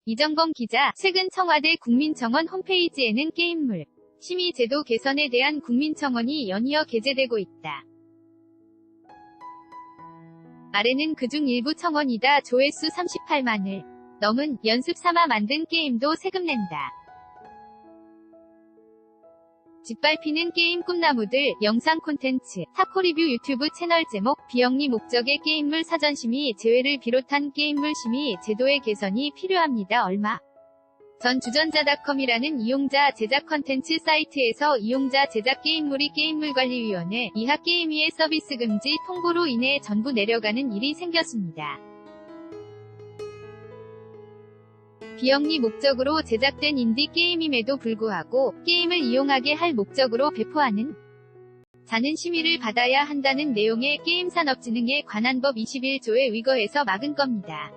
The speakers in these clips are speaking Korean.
이정범 기자, 최근 청와대 국민청원 홈페이지에는 게임물 심의 제도 개선에 대한 국민청원이 연이어 게재되고 있다. 아래는 그중 일부 청원이다. 조회수 38만을 넘은 연습 삼아 만든 게임도 세금 낸다. 짓밟히는 게임 꿈나무들 영상 콘텐츠 타코리뷰 유튜브 채널 제목 비영리 목적의 게임물 사전심의 제외를 비롯한 게임물 심의 제도의 개선이 필요합니다. 얼마 전 주전자닷컴이라는 이용자 제작 콘텐츠 사이트에서 이용자 제작 게임물이 게임물관리위원회 이하 게임위의 서비스 금지 통보로 인해 전부 내려가는 일이 생겼습니다. 비영리 목적으로 제작된 인디 게임임에도 불구하고 게임을 이용하게 할 목적으로 배포하는 자는 심의를 받아야 한다는 내용의 게임산업진흥에 관한 법 21조에 위거해서 막은 겁니다.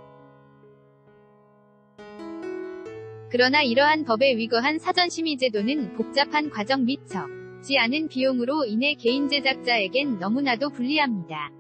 그러나 이러한 법에 위거한 사전심의 제도는 복잡한 과정 및 적지 않은 비용으로 인해 개인 제작자에겐 너무나도 불리합니다.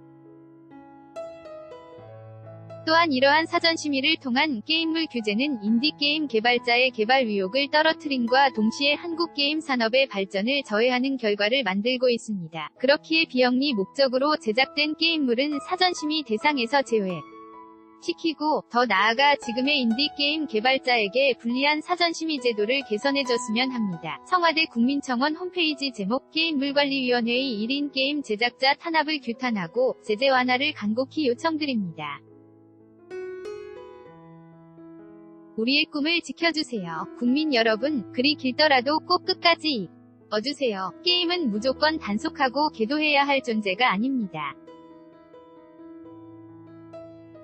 또한 이러한 사전심의를 통한 게임물 규제는 인디게임 개발자의 개발 의욕을 떨어뜨림과 동시에 한국 게임 산업의 발전을 저해하는 결과를 만들고 있습니다. 그렇기에 비영리 목적으로 제작된 게임물은 사전심의 대상에서 제외시키고 더 나아가 지금의 인디게임 개발자에게 불리한 사전심의 제도를 개선해줬으면 합니다. 청와대 국민청원 홈페이지 제목 게임물관리위원회의 1인 게임 제작자 탄압을 규탄하고 제재 완화를 간곡히 요청드립니다. 우리의 꿈을 지켜주세요. 국민 여러분, 글이 길더라도 꼭 끝까지 읽어주세요. 게임은 무조건 단속하고 계도해야 할 존재가 아닙니다.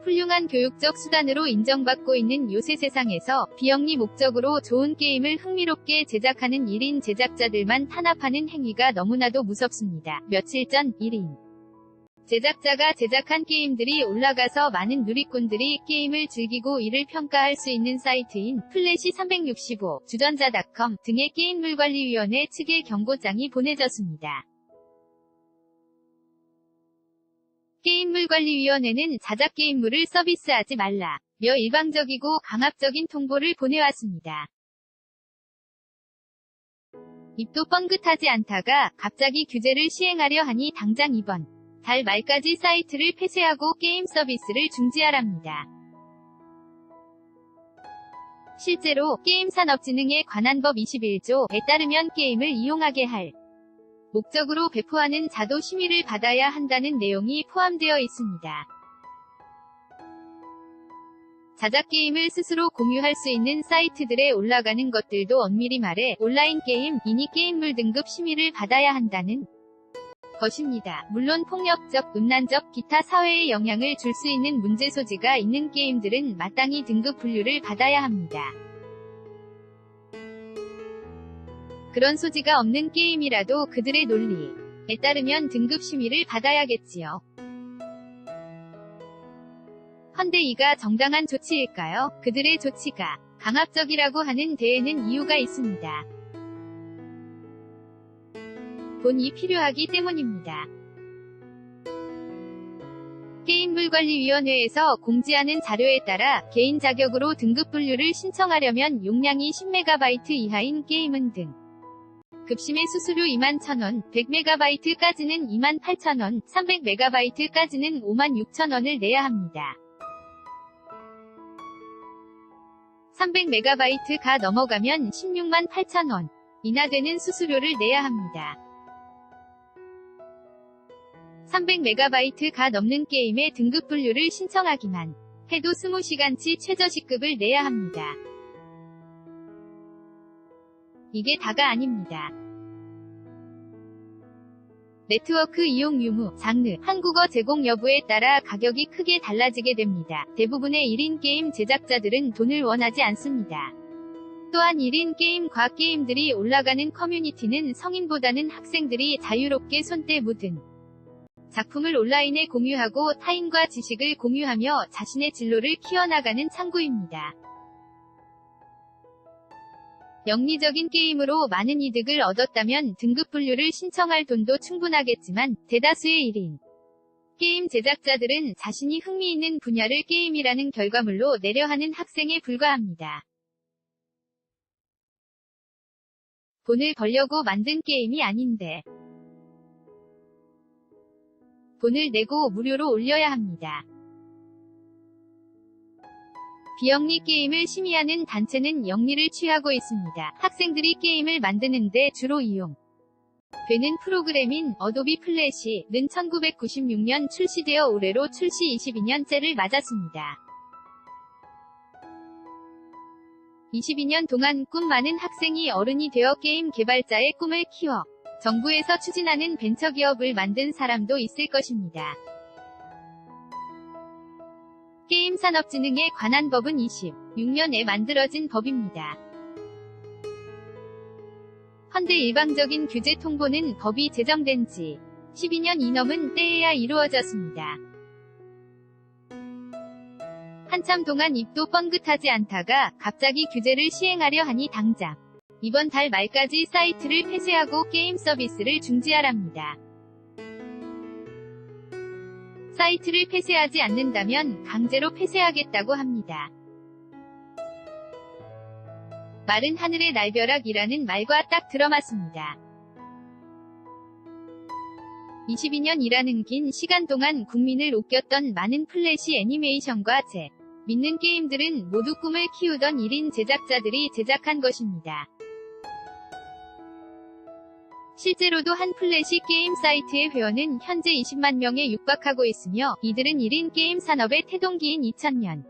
훌륭한 교육적 수단으로 인정받고 있는 요새 세상에서 비영리 목적으로 좋은 게임을 흥미롭게 제작하는 1인 제작자들만 탄압하는 행위가 너무나도 무섭습니다. 며칠 전 1인 제작자가 제작한 게임들이 올라가서 많은 누리꾼들이 게임을 즐기고 이를 평가할 수 있는 사이트인 플래시 365, 주전자닷컴 등의 게임물관리위원회 측의 경고장이 보내졌습니다. 게임물관리위원회는 자작 게임물을 서비스하지 말라며 일방적이고 강압적인 통보를 보내왔습니다. 입도 뻥긋하지 않다가 갑자기 규제를 시행하려 하니 당장 이번 달 말까지 사이트를 폐쇄하고 게임 서비스를 중지하랍니다. 실제로 게임산업진흥에 관한 법 21조에 따르면 게임을 이용하게 할 목적으로 배포하는 자도 심의를 받아야 한다는 내용이 포함되어 있습니다. 자작 게임을 스스로 공유할 수 있는 사이트들에 올라가는 것들도 엄밀히 말해 온라인 게임, 미니 게임물 등급 심의를 받아야 한다는 것입니다. 물론 폭력적, 음란적, 기타 사회에 영향을 줄 수 있는 문제 소지가 있는 게임들은 마땅히 등급 분류를 받아야 합니다. 그런 소지가 없는 게임이라도 그들의 논리에 따르면 등급 심의를 받아야겠지요. 헌데 이가 정당한 조치일까요? 그들의 조치가 강압적이라고 하는 데에는 이유가 있습니다. 돈이 필요하기 때문입니다. 게임물관리위원회에서 공지하는 자료에 따라 개인 자격으로 등급 분류를 신청하려면 용량이 10MB 이하인 게임은 등 급심의 수수료 21,000원, 100MB까지는 28,000원, 300MB까지는 56,000원을 내야 합니다. 300MB가 넘어가면 168,000원 이나 되는 수수료를 내야 합니다. 300MB가 넘는 게임의 등급 분류를 신청하기만 해도 20시간치 최저시급을 내야 합니다. 이게 다가 아닙니다. 네트워크 이용 유무, 장르, 한국어 제공 여부에 따라 가격이 크게 달라지게 됩니다. 대부분의 1인 게임 제작자들은 돈을 원하지 않습니다. 또한 1인 게임 과 게임들이 올라가는 커뮤니티는 성인보다는 학생들이 자유롭게 손때 묻은 작품을 온라인에 공유하고 타인과 지식을 공유하며 자신의 진로를 키워나가는 창구입니다. 영리적인 게임으로 많은 이득을 얻었다면 등급 분류를 신청할 돈도 충분하겠지만 대다수의 1인 게임 제작자들은 자신이 흥미있는 분야를 게임이라는 결과물로 내려하는 학생에 불과합니다. 돈을 벌려고 만든 게임이 아닌데 돈을 내고 무료로 올려야 합니다. 비영리 게임을 심의하는 단체는 영리를 취하고 있습니다. 학생들이 게임을 만드는데 주로 이용되는 프로그램인 어도비 플래시는 1996년 출시되어 올해로 출시 22년째를 맞았습니다. 22년 동안 꿈 많은 학생이 어른이 되어 게임 개발자의 꿈을 키워 정부에서 추진하는 벤처기업을 만든 사람도 있을 것입니다. 게임산업진흥에 관한 법은 26년에 만들어진 법입니다. 헌데 일방적인 규제 통보는 법이 제정된 지 12년이 넘은 때에야 이루어졌습니다. 한참 동안 입도 뻥긋하지 않다가 갑자기 규제를 시행하려 하니 당장 이번 달 말까지 사이트를 폐쇄하고 게임 서비스를 중지하랍니다. 사이트를 폐쇄하지 않는다면 강제로 폐쇄하겠다고 합니다. 마른 하늘의 날벼락이라는 말과 딱 들어맞습니다. 22년이라는 긴 시간 동안 국민을 웃겼던 많은 플래시 애니메이션과 재밌는 게임들은 모두 꿈을 키우던 1인 제작자들이 제작한 것입니다. 실제로도 한 플래시 게임 사이트의 회원은 현재 20만 명에 육박하고 있으며 이들은 1인 게임 산업의 태동기인 2000년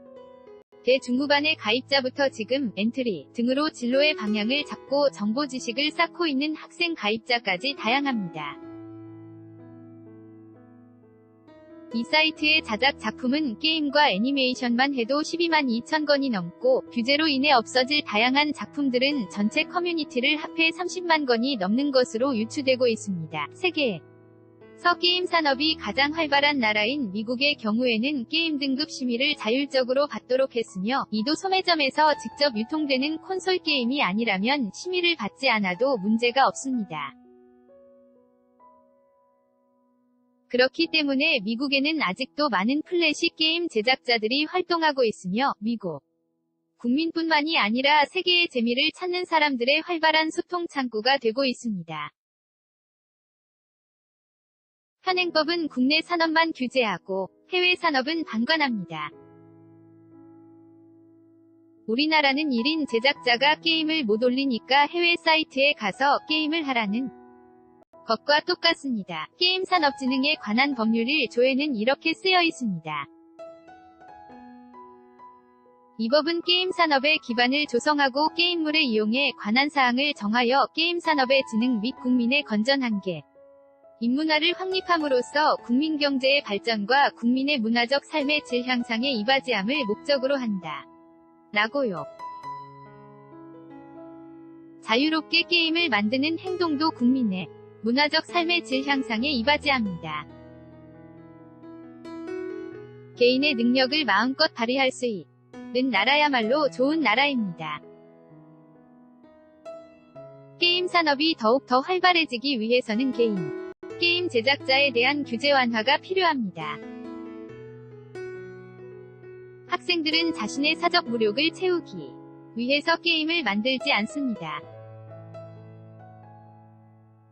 대중후반의 가입자부터 지금 엔트리 등으로 진로의 방향을 잡고 정보 지식을 쌓고 있는 학생 가입자까지 다양합니다. 이 사이트의 자작 작품은 게임과 애니메이션만 해도 12만 2천 건이 넘고 규제로 인해 없어질 다양한 작품들은 전체 커뮤니티를 합해 30만 건이 넘는 것으로 유추되고 있습니다. 세계에서 게임 산업이 가장 활발한 나라인 미국의 경우에는 게임 등급 심의를 자율적으로 받도록 했으며 이도 소매점에서 직접 유통되는 콘솔 게임이 아니라면 심의를 받지 않아도 문제가 없습니다. 그렇기 때문에 미국에는 아직도 많은 플래시 게임 제작자들이 활동하고 있으며 미국 국민뿐만이 아니라 세계의 재미를 찾는 사람들의 활발한 소통 창구가 되고 있습니다. 현행법은 국내 산업만 규제하고 해외 산업은 방관합니다. 우리나라는 1인 제작자가 게임을 못 올리니까 해외 사이트에 가서 게임을 하라는 것과 똑같습니다. 게임산업진흥에 관한 법률 1조에는 이렇게 쓰여 있습니다. 이 법은 게임산업의 기반을 조성하고 게임물의 이용에 관한 사항을 정하여 게임산업의 진흥 및 국민의 건전한계, 인문화를 확립함으로써 국민경제의 발전과 국민의 문화적 삶의 질 향상에 이바지함을 목적으로 한다. 라고요. 자유롭게 게임을 만드는 행동도 국민의 문화적 삶의 질 향상에 이바지합니다. 개인의 능력을 마음껏 발휘할 수 있는 나라야말로 좋은 나라입니다. 게임 산업이 더욱 더 활발해지기 위해서는 게임 제작자에 대한 규제 완화가 필요합니다. 학생들은 자신의 사적 무력을 채우기 위해서 게임을 만들지 않습니다.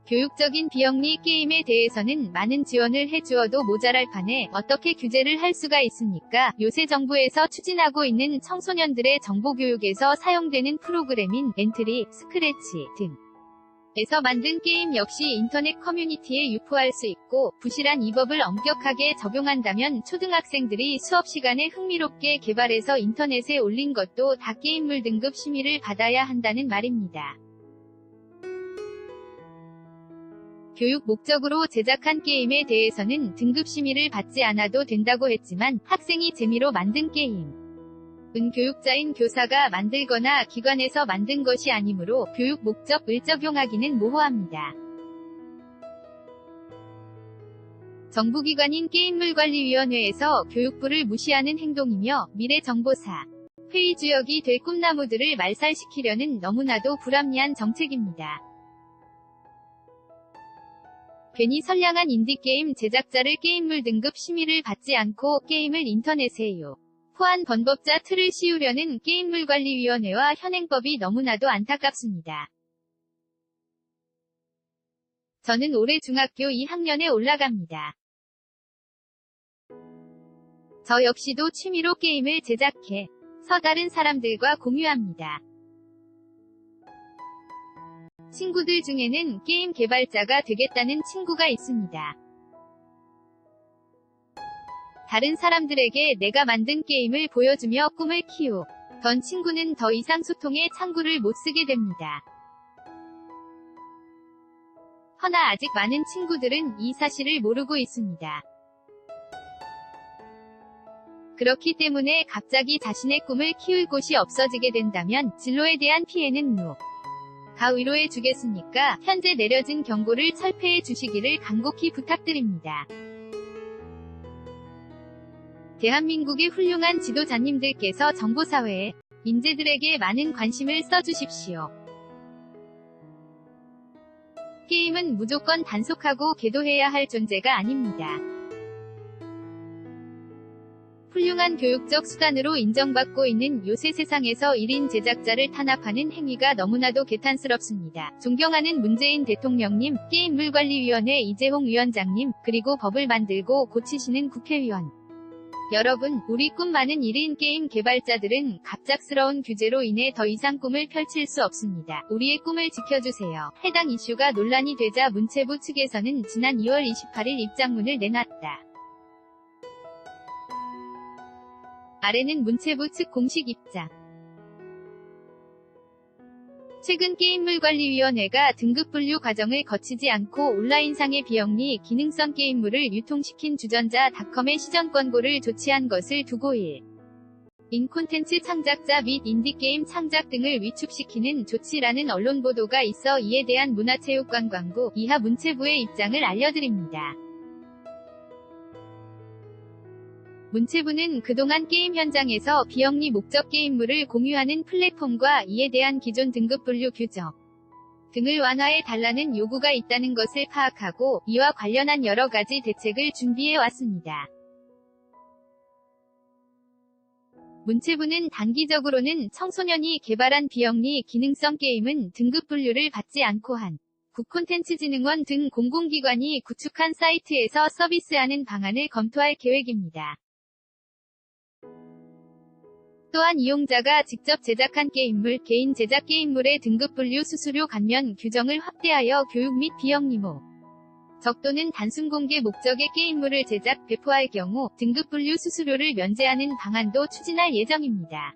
교육적인 비영리 게임에 대해서는 많은 지원을 해주어도 모자랄 판에 어떻게 규제를 할 수가 있습니까? 요새 정부에서 추진하고 있는 청소년들의 정보교육에서 사용되는 프로그램인 엔트리, 스크래치 등에서 만든 게임 역시 인터넷 커뮤니티에 유포할 수 있고 부실한 이 법을 엄격하게 적용한다면 초등학생들이 수업 시간에 흥미롭게 개발해서 인터넷에 올린 것도 다 게임물 등급 심의를 받아야 한다는 말입니다. 교육 목적으로 제작한 게임에 대해서는 등급 심의를 받지 않아도 된다고 했지만 학생이 재미로 만든 게임은 교육자인 교사가 만들거나 기관에서 만든 것이 아니므로 교육 목적을 적용하기는 모호합니다. 정부기관인 게임물관리위원회에서 교육부를 무시하는 행동이며 미래정보사 회의 주역이 될 꿈나무들을 말살시키려는 너무나도 불합리한 정책입니다. 괜히 선량한 인디게임 제작자를 게임물 등급 심의를 받지 않고 게임을 인터넷에 포한 번법자 틀을 씌우려는 게임물관리위원회와 현행법이 너무나도 안타깝습니다. 저는 올해 중학교 2학년에 올라갑니다. 저 역시도 취미로 게임을 제작해 다른 사람들과 공유합니다. 친구들 중에는 게임 개발자가 되겠다는 친구가 있습니다. 다른 사람들에게 내가 만든 게임을 보여주며 꿈을 키우던 친구는 더 이상 소통에 창구를 못 쓰게 됩니다. 허나 아직 많은 친구들은 이 사실을 모르고 있습니다. 그렇기 때문에 갑자기 자신의 꿈을 키울 곳이 없어지게 된다면 진로에 대한 피해는 누가 위로해 주겠습니까? 현재 내려진 경고를 철폐해 주시기를 간곡히 부탁드립니다. 대한민국의 훌륭한 지도자님들께서 정보사회에 인재들에게 많은 관심을 써주십시오. 게임은 무조건 단속하고 계도해야 할 존재가 아닙니다. 훌륭한 교육적 수단으로 인정받고 있는 요새 세상에서 1인 제작자를 탄압하는 행위가 너무나도 개탄스럽습니다. 존경하는 문재인 대통령님, 게임물관리위원회 이재홍 위원장님, 그리고 법을 만들고 고치시는 국회의원 여러분, 우리 꿈 많은 1인 게임 개발자들은 갑작스러운 규제로 인해 더 이상 꿈을 펼칠 수 없습니다. 우리의 꿈을 지켜주세요. 해당 이슈가 논란이 되자 문체부 측에서는 지난 2월 28일 입장문을 내놨다. 아래는 문체부 측 공식 입장. 최근 게임물관리위원회가 등급 분류 과정을 거치지 않고 온라인상의 비영리 기능성 게임물을 유통시킨 주전자닷컴의 시전 권고를 조치한 것을 두고 1인 콘텐츠 창작자 및 인디게임 창작 등을 위축시키는 조치라는 언론 보도가 있어 이에 대한 문화체육관광부 이하 문체부의 입장을 알려드립니다. 문체부는 그동안 게임 현장에서 비영리 목적 게임물을 공유하는 플랫폼과 이에 대한 기존 등급 분류 규정 등을 완화해 달라는 요구가 있다는 것을 파악하고 이와 관련한 여러 가지 대책을 준비해 왔습니다. 문체부는 단기적으로는 청소년이 개발한 비영리 기능성 게임은 등급 분류를 받지 않고 국콘텐츠진흥원 등 공공기관이 구축한 사이트에서 서비스하는 방안을 검토할 계획입니다. 또한 이용자가 직접 제작한 게임물, 개인 제작 게임물의 등급 분류 수수료 감면 규정을 확대하여 교육 및 비영리 목적 또는 단순 공개 목적의 게임물을 제작, 배포할 경우 등급 분류 수수료를 면제하는 방안도 추진할 예정입니다.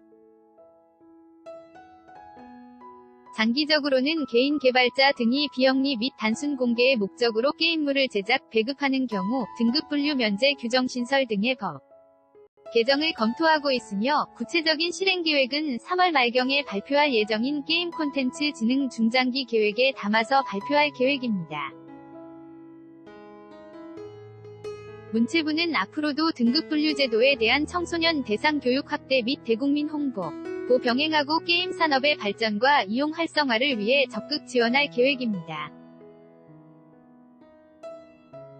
장기적으로는 개인 개발자 등이 비영리 및 단순 공개의 목적으로 게임물을 제작, 배급하는 경우 등급 분류 면제 규정 신설 등의 법 개정을 검토하고 있으며 구체적인 실행 계획은 3월 말경에 발표할 예정인 게임 콘텐츠 진흥 중장기 계획에 담아서 발표할 계획입니다. 문체부는 앞으로도 등급 분류 제도에 대한 청소년 대상 교육 확대 및 대국민 홍보, 병행하고 게임 산업의 발전과 이용 활성화를 위해 적극 지원할 계획입니다.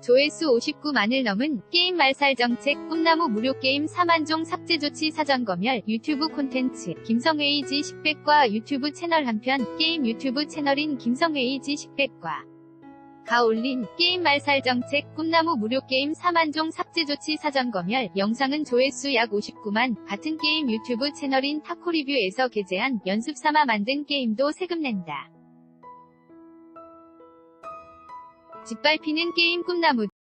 조회수 59만을 넘은 게임 말살 정책 꿈나무 무료 게임 4만종 삭제 조치 사전 검열 유튜브 콘텐츠 김성회의 식백과 유튜브 채널 한편 게임 유튜브 채널인 김성회의 식백과 가 올린 게임 말살 정책 꿈나무 무료 게임 4만종 삭제 조치 사전 검열 영상은 조회수 약 59만 같은 게임 유튜브 채널인 타코리뷰에서 게재한 연습 삼아 만든 게임도 세금 낸다. 짓밟히는 게임 꿈나무